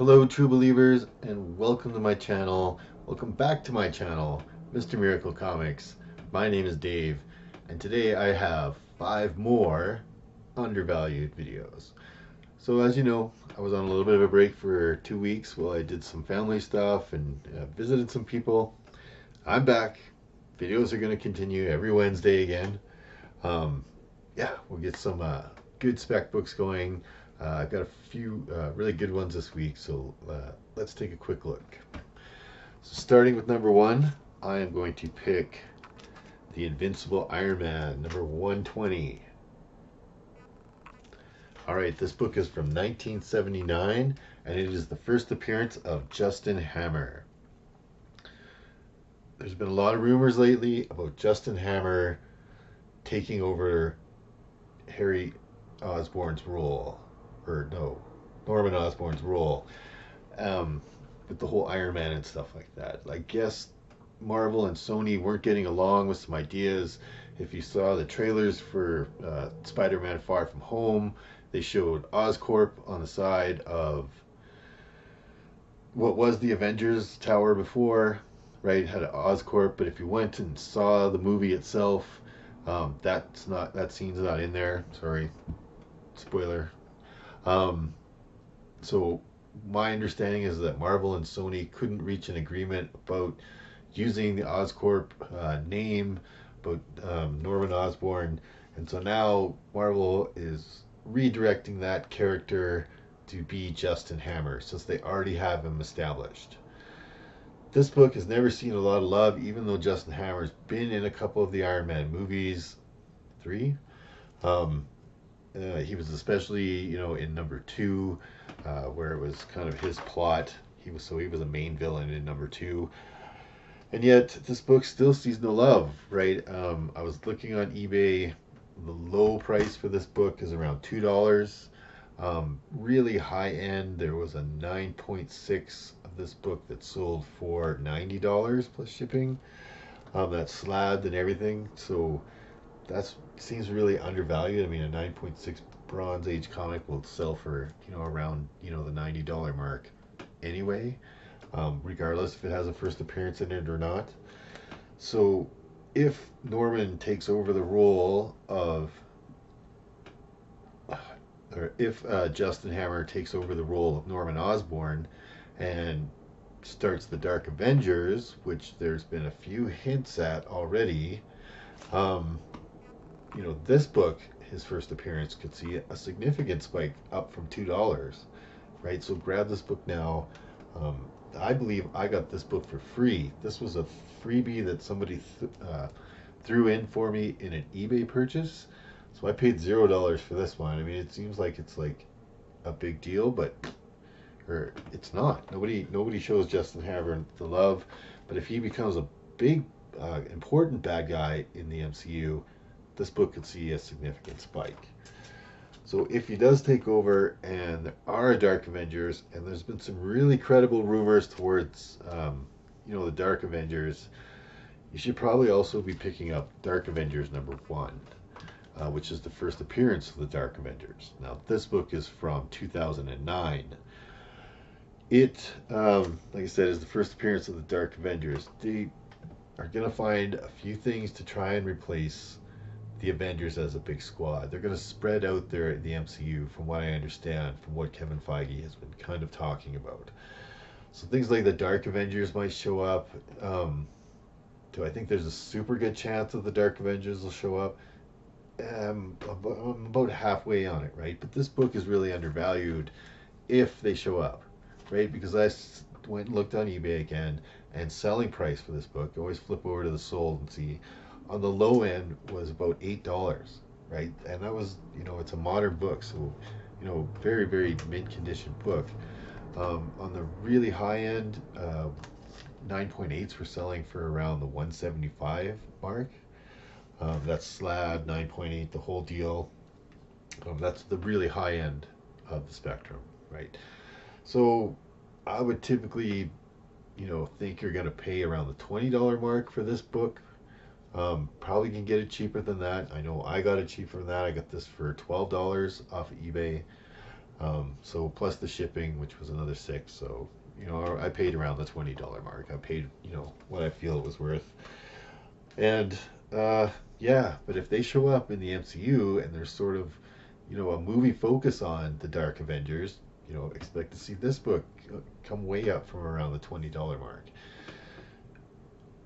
Hello, true believers, and welcome to my channel. Welcome back to my channel, Mr. Miracle Comics. My name is Dave, and today I have 5 more undervalued videos. So, as you know, I was on a little bit of a break for 2 weeks while I did some family stuff and visited some people. I'm back. Videos are going to continue every Wednesday again. Um, yeah, we'll get some good spec books going. I've got a few really good ones this week, so let's take a quick look. So starting with number one, I am going to pick the Invincible Iron Man, number 120. All right, this book is from 1979, and it is the first appearance of Justin Hammer. There's been a lot of rumors lately about Justin Hammer taking over Harry Osborn's role, or no, Norman Osborn's role, um, with the whole Iron Man and stuff like that. I guess Marvel and Sony weren't getting along with some ideas. If you saw the trailers for Spider-Man Far From Home, they showed Oscorp on the side of what was the Avengers Tower before, right? It had Oscorp, but if you went and saw the movie itself, that scene's not in there. Sorry, spoiler. Um, so my understanding is that Marvel and Sony couldn't reach an agreement about using the Oscorp name, about Norman Osborn, and so now Marvel is redirecting that character to be Justin Hammer since they already have him established. This book has never seen a lot of love, even though Justin Hammer's been in a couple of the Iron Man movies, 3. Um, he was especially, in number 2, where it was kind of his plot. He was a main villain in number 2, and yet this book still sees no love. Right? I was looking on eBay. The low price for this book is around $2. Really high end, there was a 9.6 of this book that sold for $90 plus shipping. That's slabbed and everything. So that seems really undervalued. I mean, a 9.6 Bronze Age comic will sell for around the $90 mark anyway, regardless if it has a first appearance in it or not. So if Norman takes over the role of, or if Justin Hammer takes over the role of Norman Osborn and starts the Dark Avengers, which there's been a few hints at already, um, this book, his first appearance, could see a significant spike up from $2, right? So grab this book now. I believe I got this book for free. This was a freebie that somebody threw in for me in an eBay purchase. So I paid $0 for this one. I mean, it seems like it's like a big deal, but or it's not. Nobody shows Justin Hammer the love, but if he becomes a big, important bad guy in the MCU, this book could see a significant spike. So if he does take over and there are Dark Avengers, and there's been some really credible rumors towards, the Dark Avengers, you should probably also be picking up Dark Avengers number 1, which is the first appearance of the Dark Avengers. Now, this book is from 2009. It, like I said, is the first appearance of the Dark Avengers. They are going to find a few things to try and replace the Avengers as a big squad. They're going to spread out the MCU, from what I understand, from what Kevin Feige has been kind of talking about. So things like the Dark Avengers might show up. Do I think there's a super good chance that the Dark Avengers will show up? I'm about halfway on it, right? But this book is really undervalued if they show up, right? Because I went and looked on eBay again, and selling price for this book, always flip over to the sold and see, on the low end was about $8, right? And that was, it's a modern book, so, very, very mint condition book. On the really high end, 9.8s were selling for around the 175 mark. That's slab 9.8, the whole deal. That's the really high end of the spectrum, right? So I would typically, think you're going to pay around the $20 mark for this book. Probably can get it cheaper than that. I know I got it cheaper than that. I got this for $12 off of eBay. So plus the shipping, which was another six. So I paid around the $20 mark. I paid what I feel it was worth. And yeah, but if they show up in the MCU and there's sort of a movie focus on the Dark Avengers, expect to see this book come way up from around the $20 mark.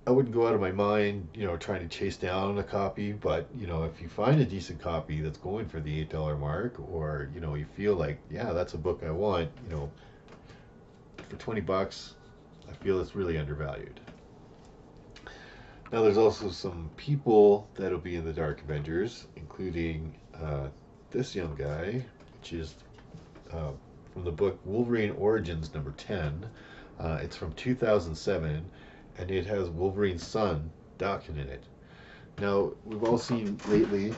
I wouldn't go out of my mind, trying to chase down a copy, but if you find a decent copy that's going for the $8 mark, or you feel like, yeah, that's a book I want, for $20, I feel it's really undervalued. Now, there's also some people that'll be in the Dark Avengers, including this young guy, which is from the book Wolverine Origins number 10. It's from 2007, and it has Wolverine's son, Daken, in it. Now, we've all seen lately,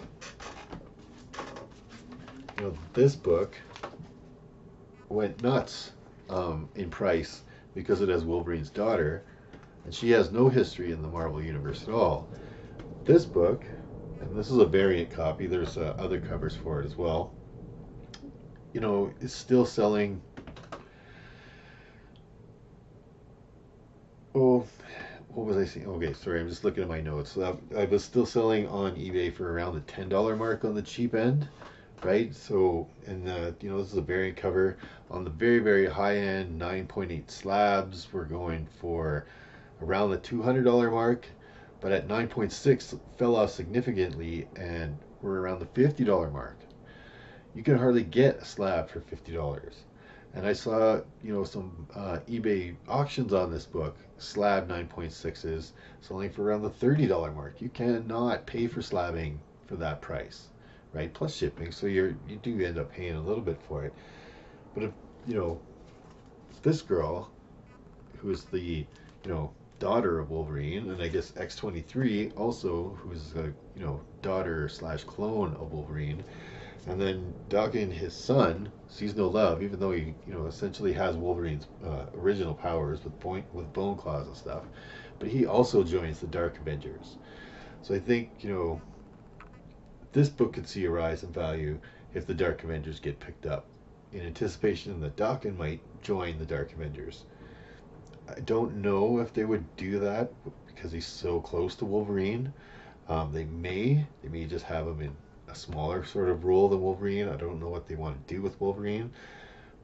this book went nuts in price because it has Wolverine's daughter, and she has no history in the Marvel Universe at all. This book, and this is a variant copy, there's other covers for it as well, is still selling. Oh, what was I saying? Okay, sorry, I'm just looking at my notes. I was still selling on eBay for around the $10 mark on the cheap end, right? So, and this is a variant cover. On the very, very high end, 9.8 slabs, we're going for around the $200 mark, but at 9.6 fell off significantly, and we're around the $50 mark. You can hardly get a slab for $50. And I saw, some eBay auctions on this book, slab 9.6s, selling for around the $30 mark. You cannot pay for slabbing for that price, right? Plus shipping, so you do end up paying a little bit for it. But if this girl, who is the daughter of Wolverine, and I guess X-23 also, who's a daughter slash clone of Wolverine. And then Daken, his son, sees no love, even though he, essentially has Wolverine's original powers with bone claws and stuff. But he also joins the Dark Avengers. So I think, this book could see a rise in value if the Dark Avengers get picked up, in anticipation that Daken might join the Dark Avengers. I don't know if they would do that because he's so close to Wolverine. They may just have him in a smaller sort of role than Wolverine. I don't know what they want to do with Wolverine.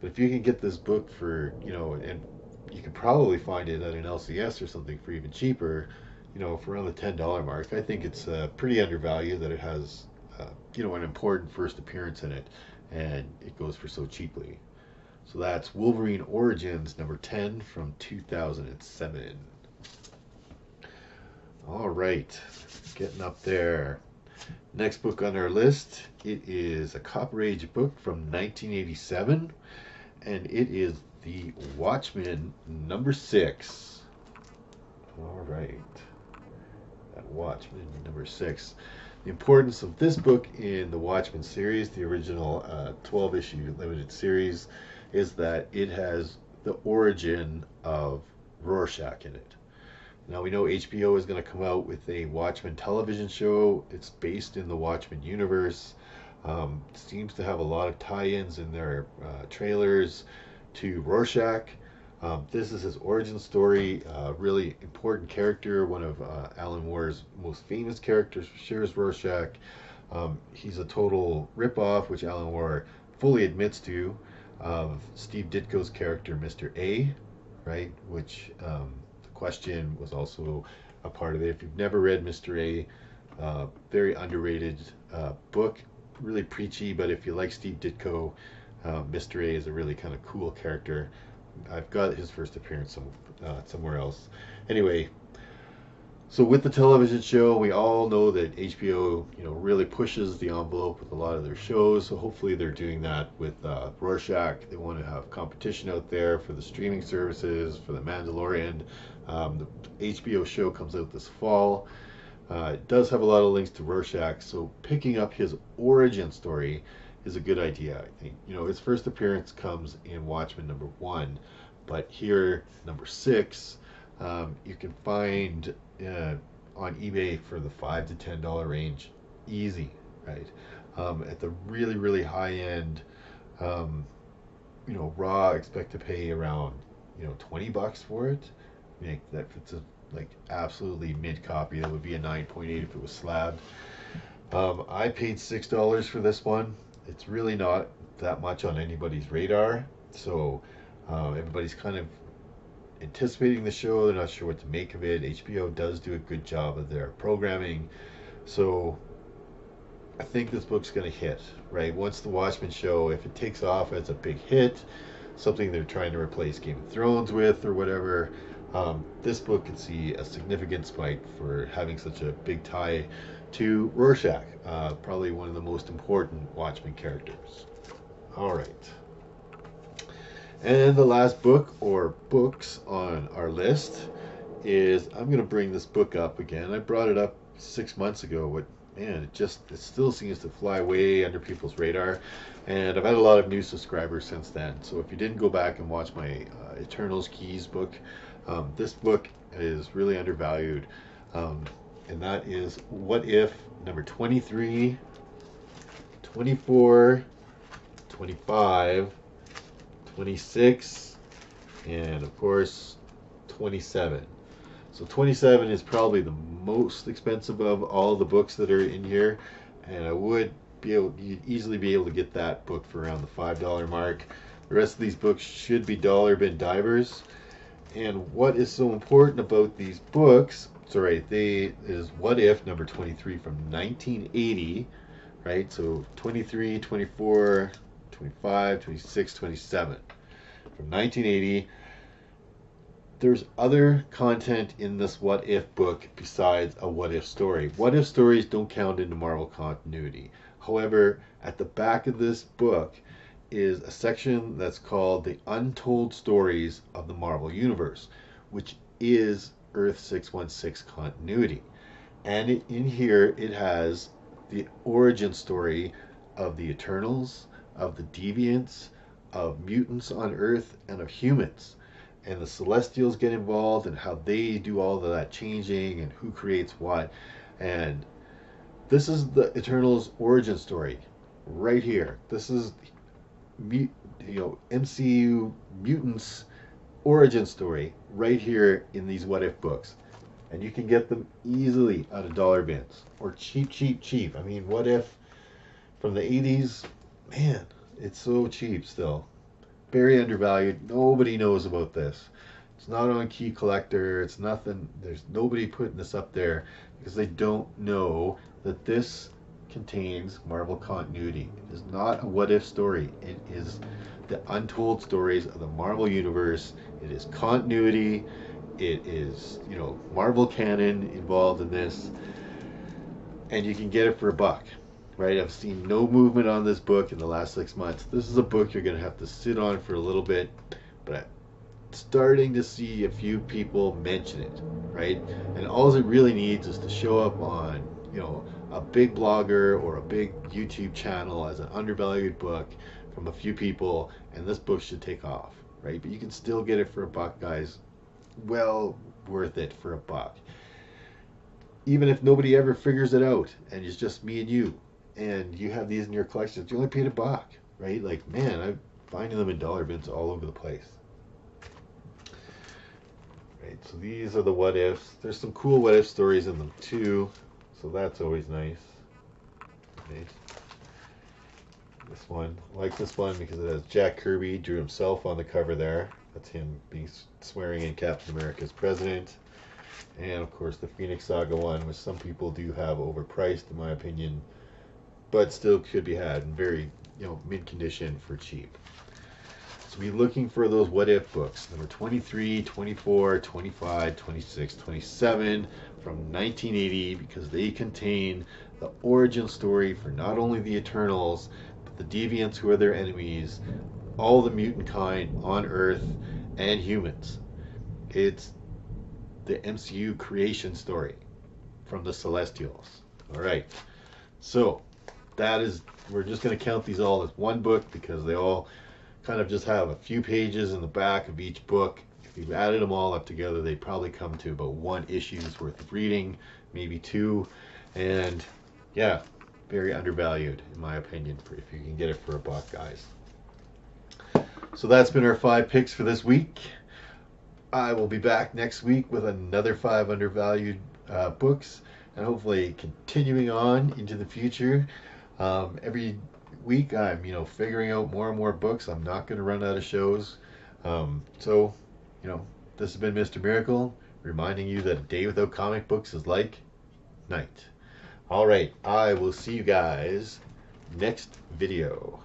But if you can get this book for, and you can probably find it at an LCS or something for even cheaper, for around the $10 mark, I think it's pretty undervalued that it has, an important first appearance in it, and it goes for so cheaply. So that's Wolverine Origins number 10 from 2007. All right, getting up there. Next book on our list, it is a Copper Age book from 1987, and it is the Watchmen number 6. All right, that Watchmen number 6. The importance of this book in the Watchmen series, the original 12-issue limited series, is that it has the origin of Rorschach in it. Now we know HBO is going to come out with a Watchmen television show. It's based in the Watchmen universe. Seems to have a lot of tie-ins in their trailers to Rorschach. This is his origin story. Really important character. One of Alan Moore's most famous characters for sure is Rorschach. He's a total ripoff, which Alan Moore fully admits to, of Steve Ditko's character, Mr. A, right? Which Question was also a part of it. If you've never read Mr. A, very underrated book, really preachy, but if you like Steve Ditko, Mr. A is a really kind of cool character. I've got his first appearance somewhere else. Anyway, so with the television show, we all know that HBO, really pushes the envelope with a lot of their shows. So hopefully they're doing that with Rorschach. They want to have competition out there for the streaming services, for the Mandalorian. The HBO show comes out this fall. It does have a lot of links to Rorschach, so picking up his origin story is a good idea, I think. His first appearance comes in Watchmen number 1, but here, number 6, you can find on eBay for the $5 to $10 range, easy, right? At the really, really high end, raw, expect to pay around, $20 for it. I mean, that if it's a like absolutely mid copy, that would be a 9.8 if it was slabbed. I paid $6 for this one. It's really not that much on anybody's radar, so everybody's kind of anticipating the show. They're not sure what to make of it. HBO does do a good job of their programming, so I think this book's going to hit, right? Once the Watchmen show, if it takes off as a big hit, something they're trying to replace Game of Thrones with or whatever, this book could see a significant spike for having such a big tie to Rorschach, probably one of the most important Watchmen characters. All right. And the last book or books on our list is, I'm going to bring this book up again. I brought it up 6 months ago, but man, it still seems to fly way under people's radar. And I've had a lot of new subscribers since then. So if you didn't go back and watch my Eternals Keys book, this book is really undervalued. And that is What If number 23, 24, 25, 26, and of course 27. So 27 is probably the most expensive of all the books that are in here, and you'd easily be able to get that book for around the $5 mark. The rest of these books should be dollar bin divers. And what is so important about these books, is What If number 23 from 1980, right? So 23, 24, 25, 26, 27 from 1980. There's other content in this What If book besides a What If story. What If stories don't count into Marvel continuity. However, at the back of this book is a section that's called The Untold Stories of the Marvel Universe, which is Earth 616 continuity. And in here, it has the origin story of the Eternals, of the Deviants, of mutants on Earth, and of humans. And the Celestials get involved and how they do all of that changing and who creates what. And this is the Eternals origin story right here. This is MCU mutants origin story right here in these What If books. And you can get them easily out of dollar bins or cheap. I mean, What If from the 80s, man, it's so cheap still. Very undervalued. Nobody knows about this. It's not on Key Collector. It's nothing. There's nobody putting this up there because they don't know that this contains Marvel continuity. It is not a What If story. It is the untold stories of the Marvel Universe. It is continuity. It is, Marvel canon involved in this. And you can get it for $1. Right, I've seen no movement on this book in the last 6 months. This is a book you're going to have to sit on for a little bit, but I'm starting to see a few people mention it, right? And all it really needs is to show up on, a big blogger or a big YouTube channel as an undervalued book from a few people, and this book should take off, right? But you can still get it for $1, guys. Well worth it for $1. Even if nobody ever figures it out, and it's just me and you. And you have these in your collection, you only paid $1, right? Like, man, I'm finding them in dollar bins all over the place. Right, so these are the What Ifs. There's some cool What If stories in them too, so that's always nice. Right. This one, I like this one because it has Jack Kirby drew himself on the cover there. That's him swearing in Captain America's president. And of course the Phoenix Saga one, which some people do have overpriced in my opinion, but still could be had in very, mid condition for cheap. So be looking for those What If books, number 23, 24, 25, 26, 27 from 1980, because they contain the origin story for not only the Eternals, but the Deviants who are their enemies, all the mutant kind on Earth, and humans. It's the MCU creation story from the Celestials. All right. So we're just going to count these all as one book because they all kind of just have a few pages in the back of each book. If you've added them all up together, they probably come to about 1 issue's worth of reading, maybe 2. And yeah, very undervalued in my opinion if you can get it for $1, guys. So that's been our 5 picks for this week. I will be back next week with another 5 undervalued books, and hopefully continuing on into the future. Every week, I'm figuring out more and more books. I'm not going to run out of shows. So, this has been Mr. Miracle, reminding you that a day without comic books is like night. All right, I will see you guys next video.